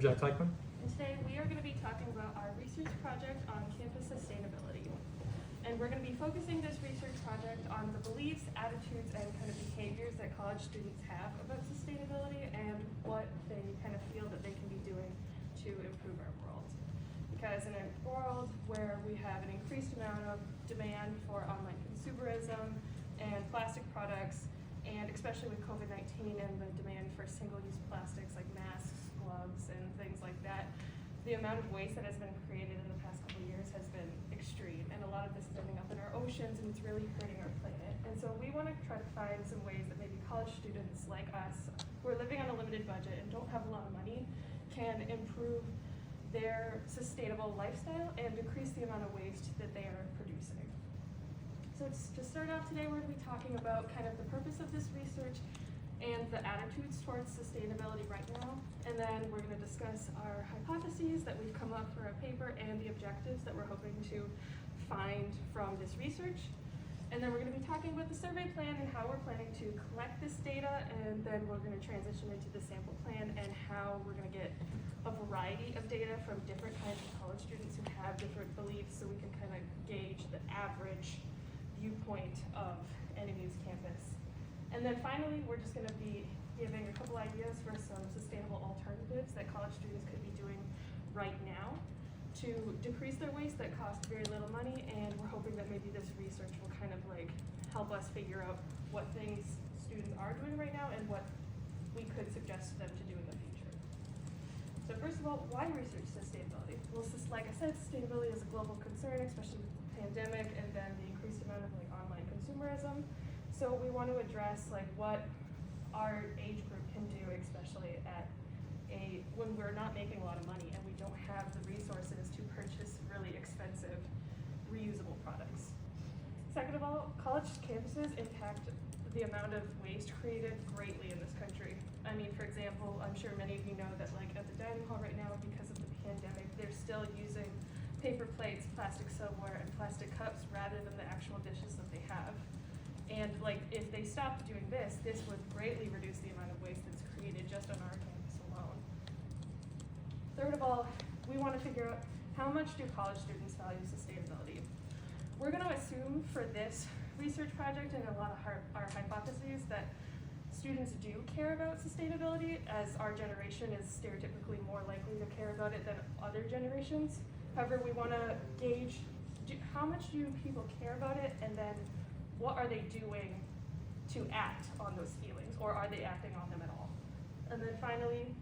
Jack Teichman. And today we are going to be talking about our research project on campus sustainability. And we're going to be focusing this research project on the beliefs, attitudes, and kind of behaviors that college students have about sustainability and what they kind of feel that they can be doing to improve our world. Because in a world where we have an increased amount of demand for online consumerism and plastic products, and especially with COVID-19 and the demand for single-use plastics like masks, gloves, and things like that, the amount of waste that has been created in the past couple of years has been extreme, and a lot of this is ending up in our oceans, and it's really hurting our planet. And so we want to try to find some ways that maybe college students like us, who are living on a limited budget and don't have a lot of money, can improve their sustainable lifestyle and decrease the amount of waste that they are producing. So to start off today, we're going to be talking about kind of the purpose of this research and the attitudes towards sustainability right now. And then we're going to discuss our hypotheses that we've come up for a paper and the objectives that we're hoping to find from this research. And then we're going to be talking about the survey plan and how we're planning to collect this data, and then we're going to transition into the sample plan and how we're going to get a variety of data from different kinds of college students who have different beliefs, so we can kind of gauge the average viewpoint of NMU's campus. And then finally, we're just going to be giving a couple ideas for some sustainable alternatives that college students could be doing right now to decrease their waste that cost very little money, and we're hoping that maybe this research will kind of like help us figure out what things students are doing right now and what we could suggest to them to do in the future. So first of all, why research sustainability? Well, like I said, sustainability is a global concern, especially with the pandemic and then the increased amount of like online consumerism. So we want to address like what our age group can do, especially at when we're not making a lot of money and we don't have the resources to purchase really expensive reusable products. Second of all, college campuses impact the amount of waste created greatly in this country. I mean, for example, I'm sure many of you know that like at the dining hall right now, because of the pandemic, they're still using paper plates, plastic silverware, and plastic cups rather than the actual dishes that they have. And like, if they stopped doing this, this would greatly reduce the amount of waste that's created just on our campus alone. Third of all, we want to figure out how much do college students value sustainability. We're going to assume for this research project and a lot of our hypotheses that students do care about sustainability, as our generation is stereotypically more likely to care about it than other generations. However, we want to gauge how much do people care about it, and then what are they doing to act on those feelings, or are they acting on them at all? And then finally,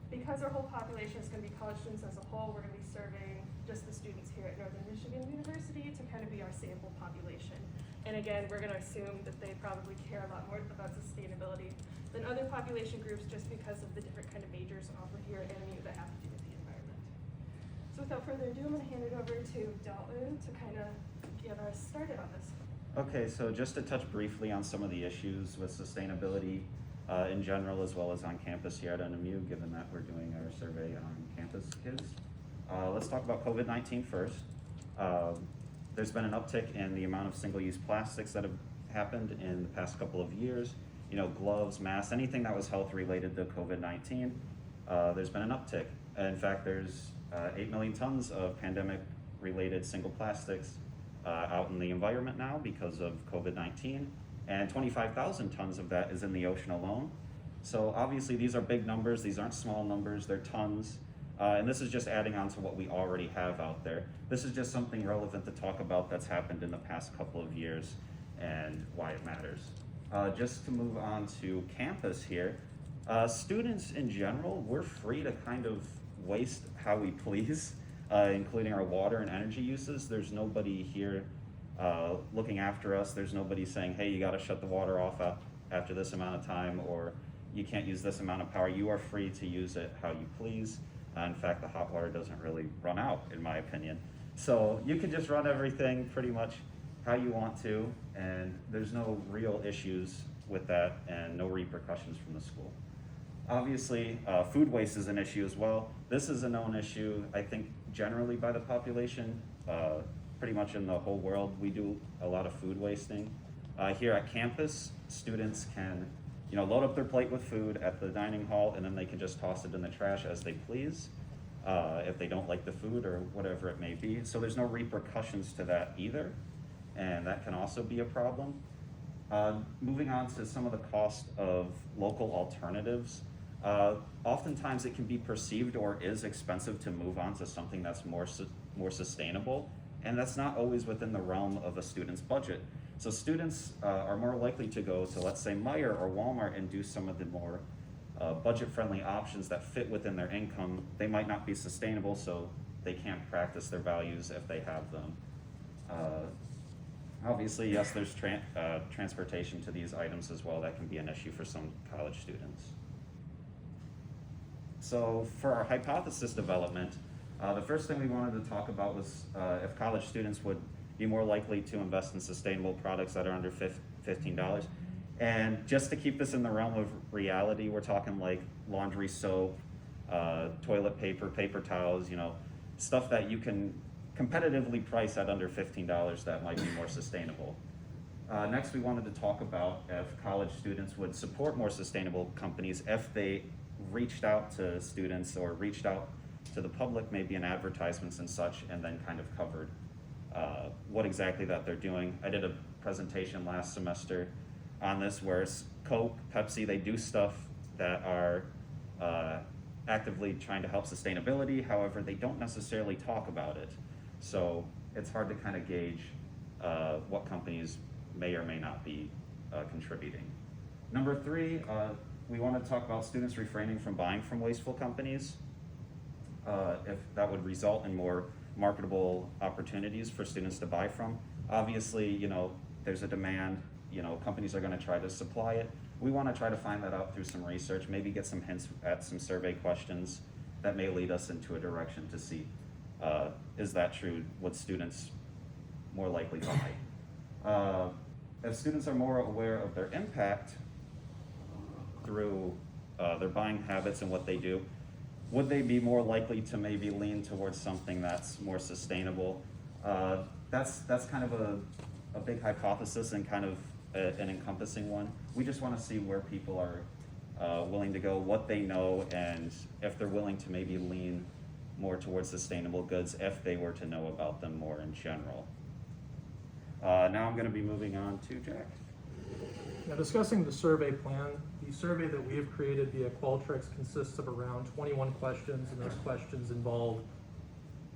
because our whole population is going to be college students as a whole, we're going to be surveying just the students here at Northern Michigan University to kind of be our sample population. And again, we're going to assume that they probably care a lot more about sustainability than other population groups, just because of the different kind of majors offered here at NMU that have to do with the environment. So without further ado, I'm going to hand it over to Dalton to kind of get us started on this. Okay, so just to touch briefly on some of the issues with sustainability in general, as well as on campus here at NMU, given that we're doing our survey on campus kids. Let's talk about COVID-19 first. There's been an uptick in the amount of single-use plastics that have happened in the past couple of years. You know, gloves, masks, anything that was health related to COVID-19, there's been an uptick. In fact, there's 8 million tons of pandemic-related single plastics out in the environment now because of COVID-19, and 25,000 tons of that is in the ocean alone. So obviously these are big numbers, these aren't small numbers, they're tons. And this is just adding on to what we already have out there. This is just something relevant to talk about that's happened in the past couple of years and why it matters. Just to move on to campus here, students in general, we're free to kind of waste how we please, including our water and energy uses. There's nobody here looking after us. There's nobody saying, hey, you gotta shut the water off after this amount of time, or you can't use this amount of power. You are free to use it how you please. In fact, the hot water doesn't really run out, in my opinion. So you can just run everything pretty much how you want to, and there's no real issues with that and no repercussions from the school. Obviously, food waste is an issue as well. This is a known issue, I think, generally by the population. Pretty much in the whole world, we do a lot of food wasting. Here at campus, students can load up their plate with food at the dining hall, and then they can just toss it in the trash as they please, if they don't like the food or whatever it may be. So there's no repercussions to that either, and that can also be a problem. Moving on to some of the cost of local alternatives. Oftentimes it can be perceived or is expensive to move on to something that's more sustainable, and that's not always within the realm of a student's budget. So students are more likely to go to, let's say, Meijer or Walmart and do some of the more budget-friendly options that fit within their income. They might not be sustainable, so they can't practice their values if they have them. Obviously, yes, there's transportation to these items as well. That can be an issue for some college students. So for our hypothesis development, the first thing we wanted to talk about was if college students would be more likely to invest in sustainable products that are under $15. And just to keep this in the realm of reality, we're talking like laundry soap, toilet paper, paper towels, stuff that you can competitively price at under $15 that might be more sustainable. Next, we wanted to talk about if college students would support more sustainable companies if they reached out to students or reached out to the public, maybe in advertisements and such, and then kind of covered what exactly that they're doing. I did a presentation last semester on this where Coke, Pepsi, they do stuff that are actively trying to help sustainability. However, they don't necessarily talk about it. So it's hard to kind of gauge what companies may or may not be contributing. Number 3, we want to talk about students refraining from buying from wasteful companies. If that would result in more marketable opportunities for students to buy from. Obviously, there's a demand, companies are going to try to supply it. We want to try to find that out through some research, maybe get some hints at some survey questions that may lead us into a direction to see, is that true? Would students more likely buy? If students are more aware of their impact through their buying habits and what they do, would they be more likely to maybe lean towards something that's more sustainable? That's kind of a big hypothesis and kind of an encompassing one. We just want to see where people are willing to go, what they know, and if they're willing to maybe lean more towards sustainable goods if they were to know about them more in general. Now I'm going to be moving on to Jack. Now, discussing the survey plan, the survey that we have created via Qualtrics consists of around 21 questions, and those questions involve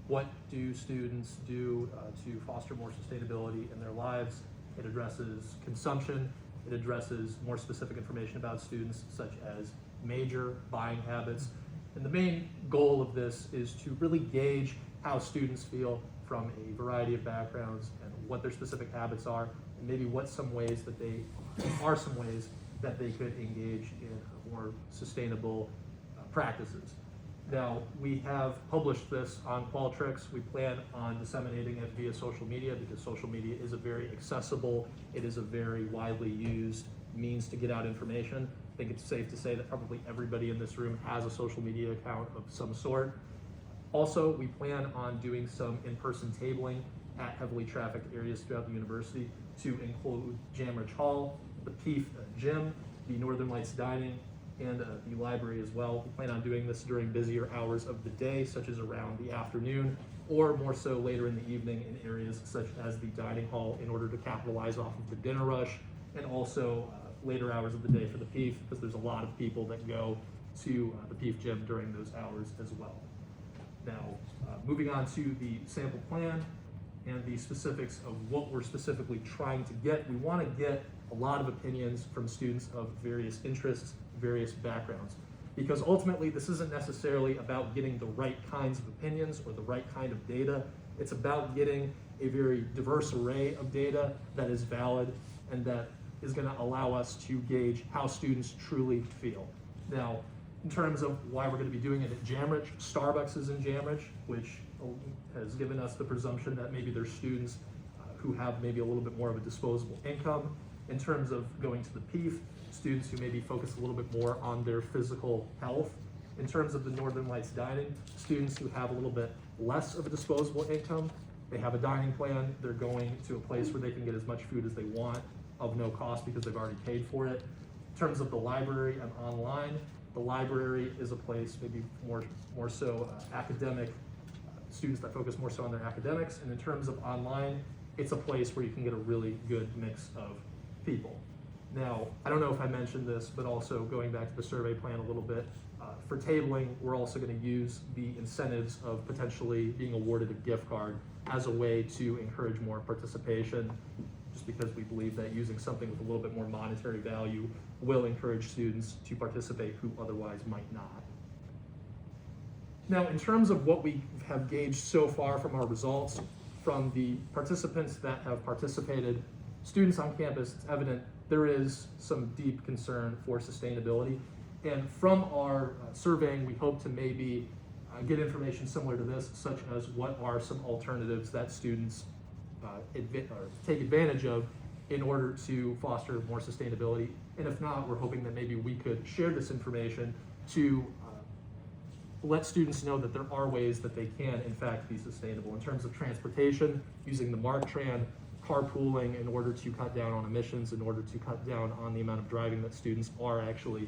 what do students do to foster more sustainability in their lives. It addresses consumption. It addresses more specific information about students, such as major, buying habits. And the main goal of this is to really gauge how students feel from a variety of backgrounds and what their specific habits are, and maybe what some ways that they could engage in more sustainable practices. Now, we have published this on Qualtrics. We plan on disseminating it via social media because social media is a very accessible, it is a very widely used means to get out information. I think it's safe to say that probably everybody in this room has a social media account of some sort. Also, we plan on doing some in-person tabling at heavily trafficked areas throughout the university to include Jamridge Hall, the PEEF gym, the Northern Lights Dining, and the library as well. We plan on doing this during busier hours of the day, such as around the afternoon, or more so later in the evening in areas such as the dining hall in order to capitalize off of the dinner rush, and also later hours of the day for the PEEF, because there's a lot of people that go to the PEEF gym during those hours as well. Now, moving on to the sample plan and the specifics of what we're specifically trying to get, we want to get a lot of opinions from students of various interests, various backgrounds, because ultimately this isn't necessarily about getting the right kinds of opinions or the right kind of data. It's about getting a very diverse array of data that is valid and that is going to allow us to gauge how students truly feel. Now, in terms of why we're going to be doing it at Jamridge, Starbucks is in Jamridge, which has given us the presumption that maybe there's students who have maybe a little bit more of a disposable income. In terms of going to the PEEF, students who maybe focus a little bit more on their physical health. In terms of the Northern Lights Dining, students who have a little bit less of a disposable income. They have a dining plan, they're going to a place where they can get as much food as they want of no cost because they've already paid for it. In terms of the library and online, the library is a place maybe more so academic, students that focus more so on their academics. And in terms of online, it's a place where you can get a really good mix of people. Now, I don't know if I mentioned this, but also going back to the survey plan a little bit, for tabling, we're also going to use the incentives of potentially being awarded a gift card as a way to encourage more participation, just because we believe that using something with a little bit more monetary value will encourage students to participate who otherwise might not. Now, in terms of what we have gauged so far from our results, from the participants that have participated, students on campus, it's evident there is some deep concern for sustainability. And from our surveying, we hope to maybe get information similar to this, such as what are some alternatives that students take advantage of in order to foster more sustainability. And if not, we're hoping that maybe we could share this information to let students know that there are ways that they can, in fact, be sustainable. In terms of transportation, using the MARC-TRAN, carpooling in order to cut down on emissions, in order to cut down on the amount of driving that students are actually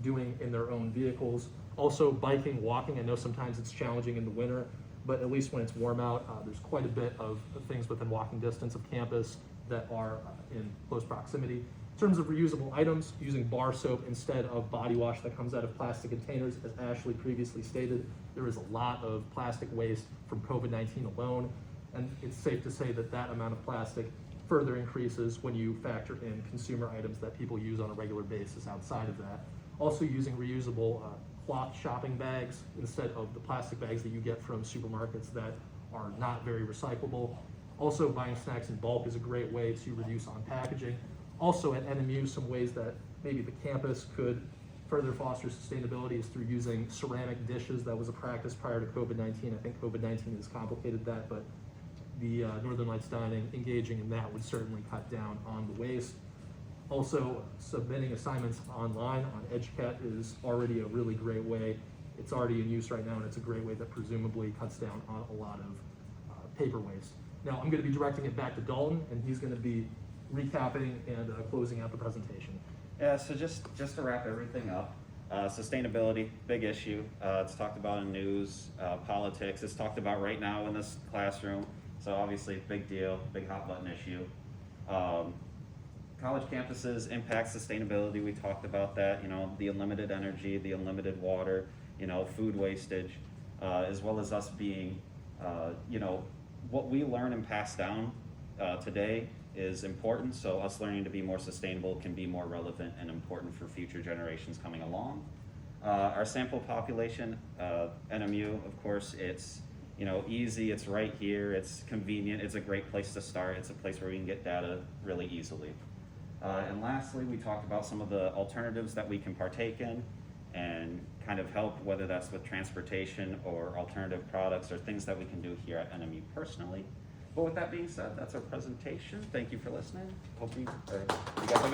doing in their own vehicles. Also, biking, walking. I know sometimes it's challenging in the winter, but at least when it's warm out, there's quite a bit of things within walking distance of campus that are in close proximity. In terms of reusable items, using bar soap instead of body wash that comes out of plastic containers. As Ashley previously stated, there is a lot of plastic waste from COVID-19 alone, and it's safe to say that that amount of plastic further increases when you factor in consumer items that people use on a regular basis outside of that. Also using reusable cloth shopping bags instead of the plastic bags that you get from supermarkets that are not very recyclable. Also, buying snacks in bulk is a great way to reduce on packaging. Also at NMU, some ways that maybe the campus could further foster sustainability is through using ceramic dishes. That was a practice prior to COVID-19. I think COVID-19 has complicated that, but the Northern Lights Dining, engaging in that would certainly cut down on the waste. Also, submitting assignments online on EduCat is already a really great way. It's already in use right now, and it's a great way that presumably cuts down on a lot of paper waste. Now, I'm going to be directing it back to Dalton, and he's going to be recapping and closing out the presentation. Yeah, so just to wrap everything up, sustainability, big issue. It's talked about in news, politics. It's talked about right now in this classroom. So obviously, big deal, big hot button issue. College campuses impact sustainability. We talked about that. You know, the unlimited energy, the unlimited water. You know, food wastage, as well as us being, you know, what we learn and pass down today is important, so us learning to be more sustainable can be more relevant and important for future generations coming along. Our sample population, NMU, of course, it's, you know, easy, it's right here, it's convenient, it's a great place to start, it's a place where we can get data really easily. And lastly, we talked about some of the alternatives that we can partake in and kind of help, whether that's with transportation or alternative products or things that we can do here at NMU personally. But with that being said, that's our presentation. Thank you for listening. Hope you guys have